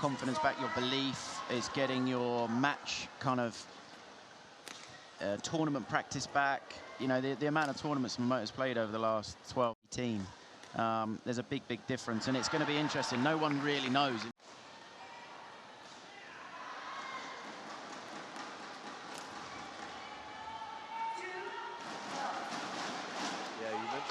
confidence back, your belief, is getting your match kind of tournament practice back. You know, the amount of tournaments Momota's played over the last 12, 18, there's a big difference, and it's going to be interesting. No one really knows. Yeah, you mentioned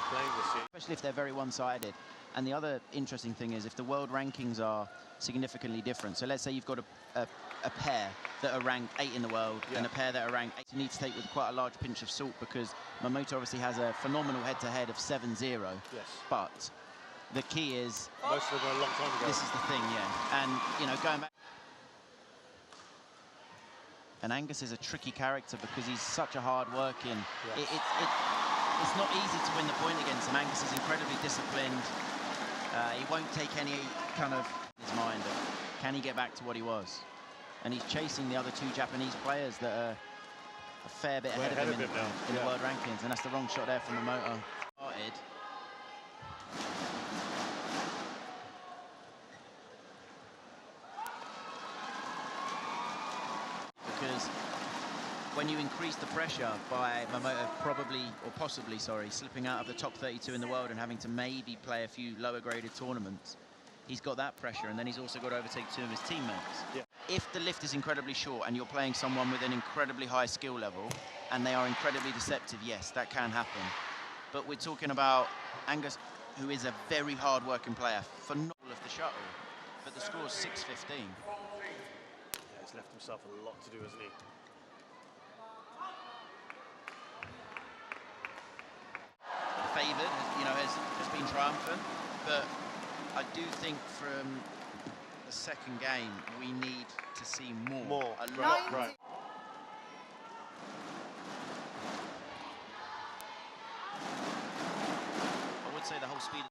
playing this year. Especially if they're very one-sided. And the other interesting thing is if the world rankings are significantly different. So let's say you've got a pair that are ranked 8 in the world, yeah, and a pair that are ranked 8. You need to take with quite a large pinch of salt, because Momota obviously has a phenomenal head-to-head of 7-0. Yes. But the key is... Most of them are a long time ago. This is the thing, yeah. And, you know, going back... And Angus is a tricky character because he's such a hard-working... Yes. It's not easy to win the point against him. Angus is incredibly disciplined. He won't take any kind of his mind of can he get back to what he was. And he's chasing the other 2 Japanese players that are a fair bit ahead of him in the world rankings. And that's the wrong shot there from Momota. Because when you increase the pressure by Momota possibly slipping out of the top 32 in the world and having to maybe play a few lower graded tournaments, he's got that pressure, and then he's also got to overtake 2 of his teammates. Yeah. If the lift is incredibly short and you're playing someone with an incredibly high skill level and they are incredibly deceptive, yes, that can happen. But we're talking about Angus, who is a very hard-working player, phenomenal of the shuttle, but the score is 6-15. Yeah, he's left himself a lot to do, hasn't he? Favoured, you know, has been triumphant, but I do think from the second game we need to see more. A lot. Right. I would say the whole speed.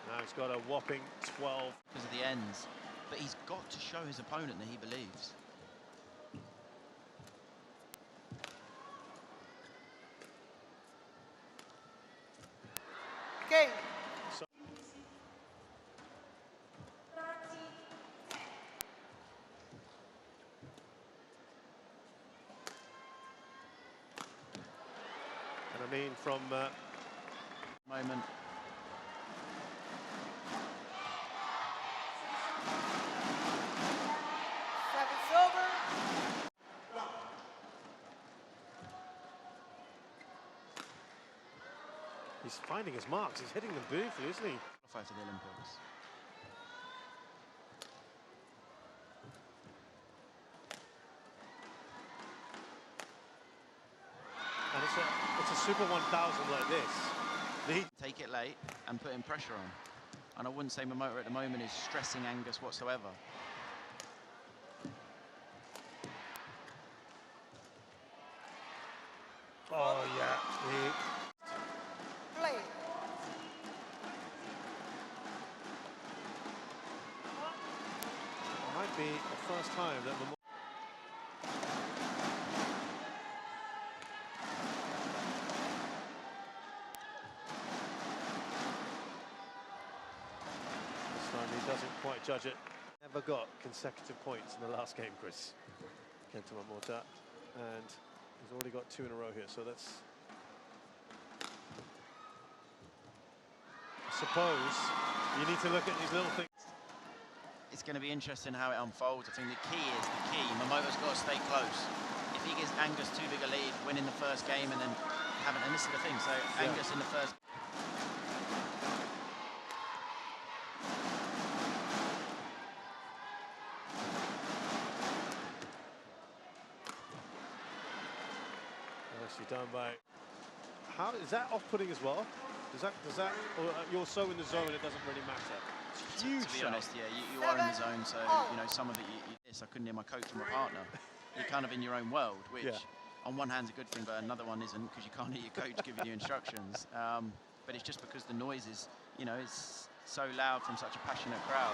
Now he's got a whopping 12 because of the ends. But he's got to show his opponent that he believes. Okay. And I mean from moment. He's finding his marks. He's hitting them beautifully, isn't he? Qualify for the Olympics. And it's a Super 1000 like this. Take it late and putting pressure on. And I wouldn't say Momota at the moment is stressing Angus whatsoever. Oh yeah. Play. Might be the first time that this time he doesn't quite judge it. Never got consecutive points in the last game, Chris. Kento MOMOTA, and he's already got 2 in a row here, so that's... I suppose you need to look at these little things. It's going to be interesting how it unfolds. I think the key is the key. Momota's got to stay close. If he gives Angus too big a lead, winning the first game and then having... And this is the thing, so yeah. Angus in the first... Nicely done by... How is that off-putting as well? Does that, or you're so in the zone it doesn't really matter? It's huge. To be honest, yeah, you are in the zone, so you know some of it. I couldn't hear my coach or my partner. You're kind of in your own world, which on one hand's a good thing, but another one isn't, because you can't hear your coach giving you instructions. But it's just because the noise is, you know, it's so loud from such a passionate crowd.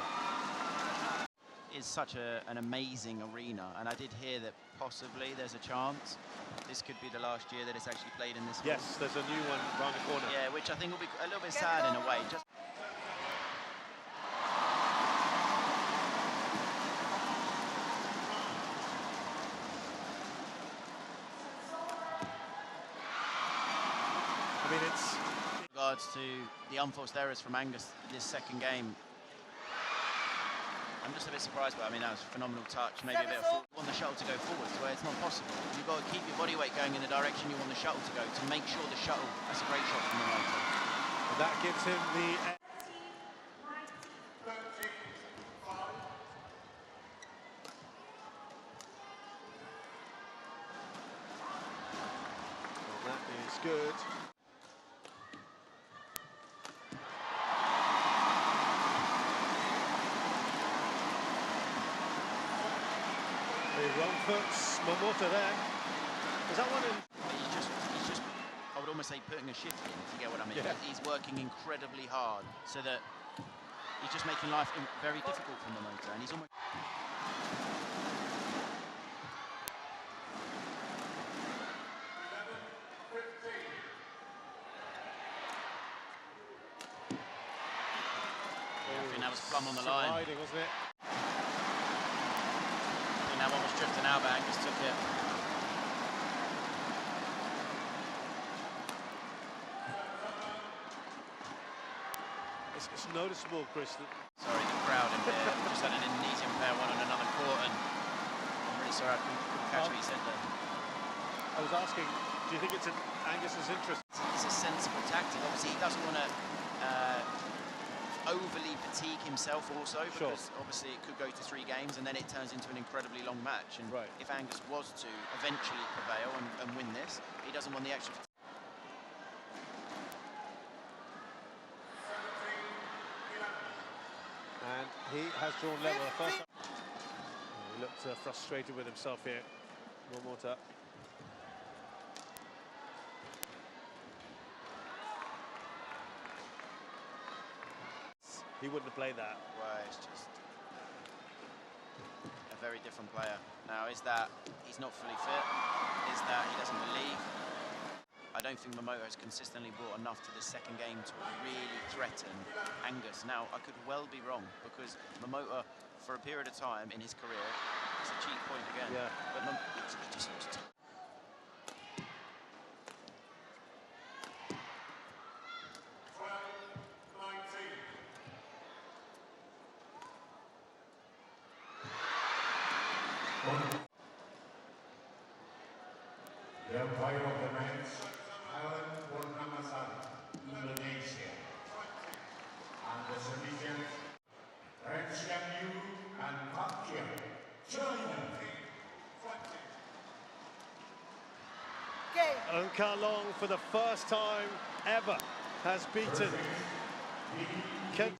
is such an amazing arena, and I did hear that possibly there's a chance this could be the last year that it's actually played in this hall. Yes, there's a new one round the corner. Yeah, which I think will be a little bit sad in a way. Just I mean, it's... in regards to the unforced errors from Angus this second game, I'm just a bit surprised, but I mean, that was a phenomenal touch. Maybe a bit of forward. You want the shuttle to go forwards, where it's not possible. You've got to keep your body weight going in the direction you want the shuttle to go to make sure the shuttle. That's a great shot from the motor. And that gives him the... Well, that is good. The wrong foot's Momota there. Is that one in? He's just, I would almost say putting a shift in, if you get what I mean. Yeah. He's working incredibly hard so that he's just making life very difficult for Momota, and he's almost... I think that was plumb on the line. Sliding, wasn't it? That one was drifting out, but Angus took it. It's noticeable, Chris. Sorry, the crowd in there. We just had an Indonesian player one on another court, and I'm really sorry I couldn't catch what he said there. I was asking, do you think it's in Angus's interest? It's a sensible tactic. Obviously, he doesn't want to overly fatigue himself also, because obviously it could go to 3 games and then it turns into an incredibly long match, and if Angus was to eventually prevail and win this, he doesn't want the extra fatigue. And he has drawn level the first time. He looked frustrated with himself here. Momota. He wouldn't have played that. Well, it's just a very different player. Now, is that he's not fully fit? Is that he doesn't believe? I don't think Momota has consistently brought enough to the second game to really threaten Angus. Now, I could well be wrong, because Momota, for a period of time in his career, it's a cheap point again. Yeah. But he just The umpire of the match, Indonesia. And the submissions, Yu and China. And Kalong, for the first time ever, has beaten Kento.